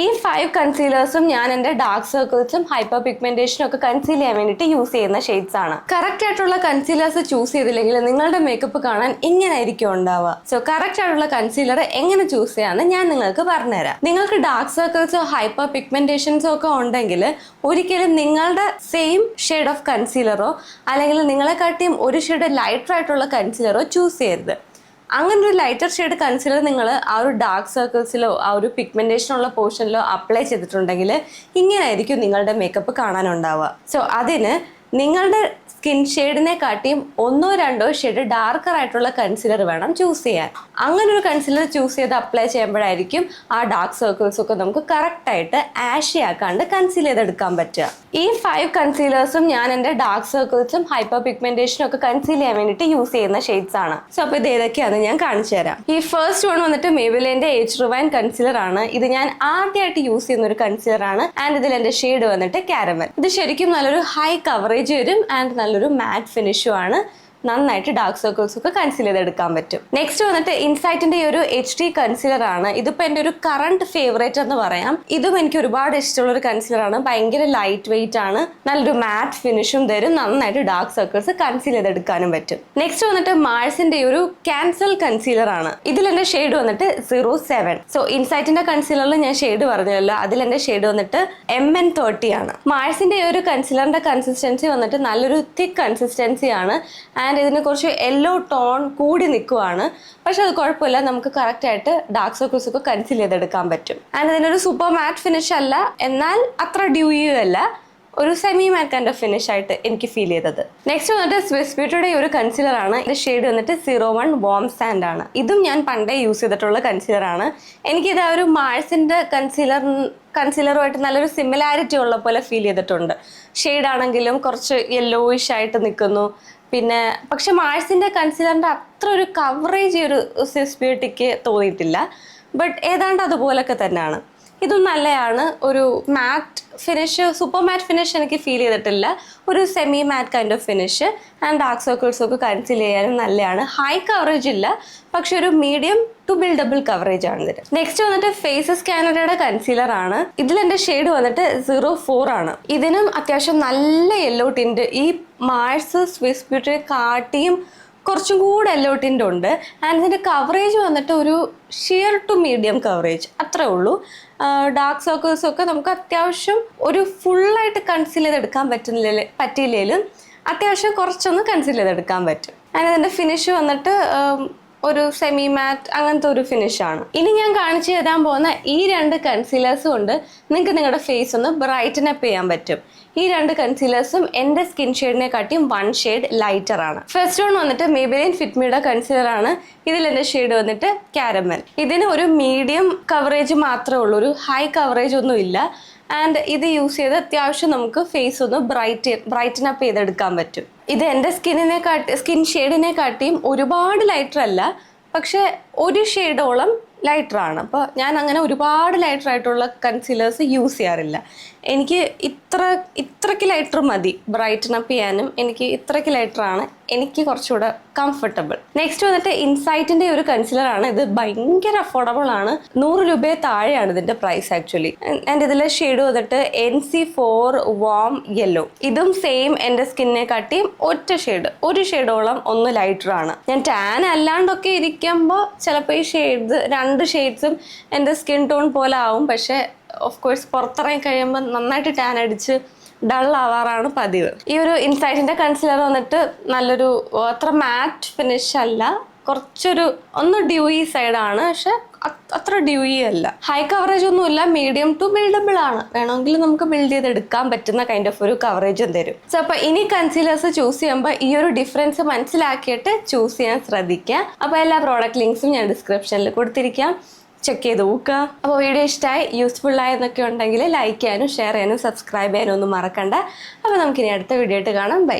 ഈ 5 കൺസീലേഴ്സും ഞാൻ എൻ്റെ ഡാർക്ക് സർക്കിൾസും ഹൈപ്പർ പിഗ്മെന്റേഷനും ഒക്കെ കൺസീൽ ചെയ്യാൻ വേണ്ടിയിട്ട് യൂസ് ചെയ്യുന്ന ഷെയ്ഡ്സ് ആണ്. കറക്റ്റ് ആയിട്ടുള്ള കൺസീലേഴ്സ് ചൂസ് ചെയ്തില്ലെങ്കിൽ നിങ്ങളുടെ മേക്കപ്പ് കാണാൻ ഇങ്ങനെയായിരിക്കും ഉണ്ടാവുക. സോ കറക്റ്റ് ആയിട്ടുള്ള കൺസീലർ എങ്ങനെ ചൂസ് ചെയ്യാന്ന് ഞാൻ നിങ്ങൾക്ക് പറഞ്ഞുതരാം. നിങ്ങൾക്ക് ഡാർക്ക് സർക്കിൾസോ ഹൈപ്പർ പിഗ്മെന്റേഷൻസോ ഒക്കെ ഉണ്ടെങ്കിൽ ഒരിക്കലും നിങ്ങളുടെ സെയിം ഷെയ്ഡ് ഓഫ് കൺസീലറോ അല്ലെങ്കിൽ നിങ്ങളെക്കാട്ടിയും ഒരു ഷെയ്ഡ് ലൈറ്റർ ആയിട്ടുള്ള കൺസീലറോ ചൂസ് ചെയ്യരുത്. അങ്ങനെ ഒരു ലൈറ്റർ ഷെയ്ഡ് കൺസീലർ നിങ്ങൾ ആ ഒരു ഡാർക്ക് സർക്കിൾസിലോ ആ ഒരു പിഗ്മെന്റേഷനുള്ള പോർഷനിലോ അപ്ലൈ ചെയ്തിട്ടുണ്ടെങ്കിൽ ഇങ്ങനെയായിരിക്കും നിങ്ങളുടെ മേക്കപ്പ് കാണാനുണ്ടാവുക. സോ അതിന് നിങ്ങളുടെ സ്കിൻ ഷെയ്ഡിനെ കാട്ടിയും 1-2 ഷെയ്ഡ് ഡാർക്കർ ആയിട്ടുള്ള കൺസീലർ വേണം ചൂസ് ചെയ്യാൻ. അങ്ങനെ ഒരു കൺസീലർ ചൂസ് ചെയ്ത് അപ്ലൈ ചെയ്യുമ്പോഴായിരിക്കും ആ ഡാർക്ക് സർക്കിൾസ് ഒക്കെ നമുക്ക് കറക്റ്റായിട്ട് ആഷി ആക്കാണ്ട് കൺസീൽ ചെയ്തെടുക്കാൻ പറ്റുക. ഈ 5 കൺസീലേഴ്സും ഞാൻ എൻ്റെ ഡാർക്ക് സർക്കിൾസും ഹൈപ്പർ പിഗ്മെന്റേഷനും ഒക്കെ കൺസീൽ ചെയ്യാൻ വേണ്ടിയിട്ട് യൂസ് ചെയ്യുന്ന ഷെയ്ഡ്സ് ആണ്. സോ അപ്പോൾ ഇത് ഏതൊക്കെയാണെന്ന് ഞാൻ കാണിച്ചു തരാം. ഈ ഫസ്റ്റ് വൺ വന്നിട്ട് മേബിലിന്റെ ഏജ് റിവൈൻ കൺസീലർ ആണ്. ഇത് ഞാൻ ആദ്യമായിട്ട് യൂസ് ചെയ്യുന്ന ഒരു കൺസീലർ ആണ്. ആൻഡ് ഇതിൽ എൻ്റെ ഷെയ്ഡ് വന്നിട്ട് കാരമൽ. ഇത് ശരിക്കും നല്ലൊരു ഹൈ കവറേജ് വരും ആൻഡ് നല്ലൊരു മാറ്റ് ഫിനിഷും ആണ്. നന്നായിട്ട് ഡാർക്ക് സർക്കിൾസ് ഒക്കെ കൺസീൽ ചെയ്തെടുക്കാൻ പറ്റും. നെക്സ്റ്റ് വന്നിട്ട് ഇൻസൈറ്റിന്റെ ഈ ഒരു HD കൺസീലർ ആണ്. ഇതിപ്പോ എൻ്റെ ഒരു കറണ്ട് ഫേവറേറ്റ് എന്ന് പറയാം. ഇതും എനിക്ക് ഒരുപാട് ഇഷ്ടമുള്ള ഒരു കൺസീലർ ആണ്. ഭയങ്കര ലൈറ്റ് വെയിറ്റ് ആണ്, നല്ലൊരു മാറ്റ് ഫിനിഷും തരും, നന്നായിട്ട് ഡാർക്ക് സർക്കിൾസ് കൺസീൽ ചെയ്തെടുക്കാനും പറ്റും. നെക്സ്റ്റ് വന്നിട്ട് മാഴ്സിന്റെ ഈ ഒരു ക്യാൻസൽ കൺസീലർ ആണ്. ഇതിൽ എൻ്റെ ഷെയ്ഡ് വന്നിട്ട് 07. സോ ഇൻസൈറ്റിന്റെ കൺസീലറിൽ ഞാൻ ഷെയ്ഡ് പറഞ്ഞല്ലോ, അതിൽ എൻ്റെ ഷെയ്ഡ് വന്നിട്ട് MN30 ആണ്. മാഴ്സിന്റെ ഈ ഒരു കൺസീലറിന്റെ കൺസിസ്റ്റൻസി വന്നിട്ട് നല്ലൊരു തിക്ക് കൺസിസ്റ്റൻസി ആണ്. ഇതിന് കുറച്ച് യെല്ലോ ടോൺ കൂടി നിൽക്കുവാണ്. പക്ഷെ അത് കുഴപ്പമില്ല, നമുക്ക് കറക്റ്റ് ആയിട്ട് ഡാർക്ക് സർക്കിൾസ് ഒക്കെ കൺസീൽ ചെയ്തെടുക്കാൻ പറ്റും. ആൻഡ് ഇതിനൊരു സൂപ്പർ മാറ്റ് ഫിനിഷ് അല്ല, എന്നാൽ അത്ര ഡ്യൂയും അല്ല, ഒരു semi matte kind of finish ആയിട്ട് എനിക്ക് ഫീൽ ചെയ്തത്. നെക്സ്റ്റ് വന്നിട്ട് സ്വിസ് ബ്യൂട്ടിയുടെ ഒരു കൺസീലർ ആണ്. ഇതിന്റെ ഷെയ്ഡ് വന്നിട്ട് 01 വാം സാൻഡ് ആണ്. ഇതും ഞാൻ പണ്ടേ യൂസ് ചെയ്തിട്ടുള്ള കൺസീലർ ആണ്. എനിക്കിത് ആ ഒരു മാഴ്സിന്റെ കൺസീലറുമായിട്ട് നല്ലൊരു സിമിലാരിറ്റി ഉള്ള പോലെ ഫീൽ ചെയ്തിട്ടുണ്ട്. ഷെയ്ഡ് ആണെങ്കിലും കുറച്ച് യെല്ലോയിഷ് ആയിട്ട് നിൽക്കുന്നു. പിന്നെ പക്ഷെ മാഴ്സിന്റെ കൺസീലറിന്റെ അത്ര ഒരു കവറേജ് ഒരു സ്വിസ് ബ്യൂട്ടിക്ക് തോന്നിയിട്ടില്ല. ബട്ട് ഏതാണ്ട് അതുപോലൊക്കെ തന്നെയാണ്. ഇതും നല്ലതാണ്. ഒരു matte finish, super matte finish എനിക്ക് ഫീൽ ചെയ്തിട്ടില്ല. ഒരു semi matte kind of finish and dark circles ഒക്കെ കൺസീൽ ചെയ്യാനും നല്ലതാണ്. ഹൈ കവറേജ് ഇല്ല, പക്ഷെ ഒരു മീഡിയം ടു ബിൽഡബിൾ കവറേജ് ആണ് ഇതിന്. നെക്സ്റ്റ് വന്നിട്ട് ഫേസസ് കാനഡയുടെ കൺസീലർ ആണ്. ഇതിൽ എൻ്റെ ഷെയ്ഡ് വന്നിട്ട് 04 ആണ്. ഇതിനും അത്യാവശ്യം നല്ല യെല്ലോ ടിൻറ്റ്, ഈ മാഴ്സ് സ്വിസ് ബ്യൂട്ടിയെ കാട്ടിയും കുറച്ചും കൂടെ യെല്ലോ ടിൻറ്റ് ഉണ്ട്. ആൻഡ് ഇതിൻ്റെ കവറേജ് വന്നിട്ട് ഒരു ഷിയർ ടു മീഡിയം കവറേജ് അത്രേ ഉള്ളൂ. ഡാർക്ക് സർക്കിൾസ് ഒക്കെ നമുക്ക് അത്യാവശ്യം ഒരു ഫുള്ളായിട്ട് കൺസീൽ ചെയ്തെടുക്കാൻ പറ്റിയില്ലെങ്കിലും അത്യാവശ്യം കുറച്ചൊന്ന് കൺസീൽ ചെയ്തെടുക്കാൻ പറ്റും. ആൻഡ് അതിൻ്റെ ഫിനിഷ് വന്നിട്ട് ഒരു സെമി മാറ്റ് അങ്ങനത്തെ ഒരു ഫിനിഷാണ്. ഇനി ഞാൻ കാണിച്ചു തരാൻ പോകുന്ന ഈ 2 കൺസീലേഴ്സും കൊണ്ട് നിങ്ങൾക്ക് നിങ്ങളുടെ ഫേസ് ഒന്ന് ബ്രൈറ്റൻ അപ്പ് ചെയ്യാൻ പറ്റും. ഈ 2 കൺസീലേഴ്സും എൻ്റെ സ്കിൻ ഷെയ്ഡിനെ കാട്ടിയും 1 ഷെയ്ഡ് ലൈറ്റർ ആണ്. ഫസ്റ്റ് വൺ വന്നിട്ട് മേബിലിൻ ഫിറ്റ്മിയുടെ കൺസീലർ ആണ്. ഇതിൽ എൻ്റെ ഷെയ്ഡ് വന്നിട്ട് കാരമൽ. ഇതിന് ഒരു മീഡിയം കവറേജ് മാത്രമേ ഉള്ളൂ, ഒരു ഹൈ കവറേജ് ഒന്നും ഇല്ല. ആൻഡ് ഇത് യൂസ് ചെയ്ത് അത്യാവശ്യം നമുക്ക് ഫേസ് ഒന്ന് ബ്രൈറ്റൻ അപ്പ് ചെയ്തെടുക്കാൻ പറ്റും. ഇത് എൻ്റെ സ്കിൻ ഷെയ്ഡിനെ കാട്ടിയും ഒരുപാട് ലൈറ്റർ അല്ല, പക്ഷെ ഒരു ഷെയ്ഡോളം ലൈറ്റർ ആണ്. അപ്പോൾ ഞാൻ അങ്ങനെ ഒരുപാട് ലൈറ്റർ ആയിട്ടുള്ള കൺസീലേഴ്സ് യൂസ് ചെയ്യാറില്ല. എനിക്ക് ഇത്രയ്ക്ക് ലൈറ്റർ മതി ബ്രൈറ്റൻ അപ്പ് ചെയ്യാനും. എനിക്ക് ഇത്രയ്ക്ക് ലൈറ്ററാണ് എനിക്ക് കുറച്ചുകൂടെ കംഫർട്ടബിൾ. നെക്സ്റ്റ് വന്നിട്ട് ഇൻസൈറ്റിന്റെ ഒരു കൺസീലർ ആണ്. ഇത് ഭയങ്കര അഫോർഡബിൾ ആണ്, 100 രൂപയെ താഴെയാണ് ഇതിന്റെ പ്രൈസ് ആക്ച്വലി. ആൻഡ് ഇതിലെ ഷെയ്ഡ് വന്നിട്ട് NC4 വാം യെല്ലോ. ഇതും സെയിം എൻ്റെ സ്കിന്നിനെ കാട്ടിയും ഒരു ഷെയ്ഡോളം ഒന്ന് ലൈറ്റർ ആണ്. ഞാൻ ടാൻ അല്ലാണ്ടൊക്കെ ഇരിക്കുമ്പോൾ ചിലപ്പോൾ ഈ 2 ഷെയ്ഡ്സും എൻ്റെ സ്കിൻ ടോൺ പോലെ ആവും. പക്ഷെ ഓഫ് കോഴ്സ് പുറത്തിറങ്ങി കഴിയുമ്പോൾ നന്നായിട്ട് ടാൻ അടിച്ച് ഡൾ ആവാറാണ് പതിവ്. ഈ ഒരു ഇൻസൈറ്റിന്റെ കൺസീലർ വന്നിട്ട് നല്ലൊരു അത്ര മാറ്റ് ഫിനിഷ് അല്ല, കുറച്ചൊരു ഒന്ന് ഡ്യൂയി സൈഡാണ്, പക്ഷെ അത്ര ഡ്യൂയി അല്ല. ഹൈ കവറേജ് ഒന്നുമില്ല, മീഡിയം ടു ബിൽഡബിൾ ആണ്. വേണമെങ്കിൽ നമുക്ക് ബിൽഡ് ചെയ്തെടുക്കാൻ പറ്റുന്ന കൈൻഡ് ഓഫ് ഒരു കവറേജും തരും. സോ അപ്പോൾ ഇനി കൺസീലേഴ്സ് ചൂസ് ചെയ്യുമ്പോൾ ഈ ഒരു ഡിഫറൻസ് മനസ്സിലാക്കിയിട്ട് ചൂസ് ചെയ്യാൻ ശ്രദ്ധിക്കുക. അപ്പോൾ എല്ലാ പ്രോഡക്റ്റ് ലിങ്ക്സും ഞാൻ ഡിസ്ക്രിപ്ഷനിൽ കൊടുത്തിരിക്കാം, ചെക്ക് ചെയ്ത് നോക്കുക. അപ്പോൾ വീഡിയോ ഇഷ്ടമായി യൂസ്ഫുൾ ആയെന്നൊക്കെ ഉണ്ടെങ്കിൽ ലൈക്ക് ചെയ്യാനും ഷെയർ ചെയ്യാനും സബ്സ്ക്രൈബ് ചെയ്യാനും ഒന്നും മറക്കണ്ട. അപ്പോൾ നമുക്കിനി അടുത്ത വീഡിയോ ആയിട്ട് കാണാം. ബൈ.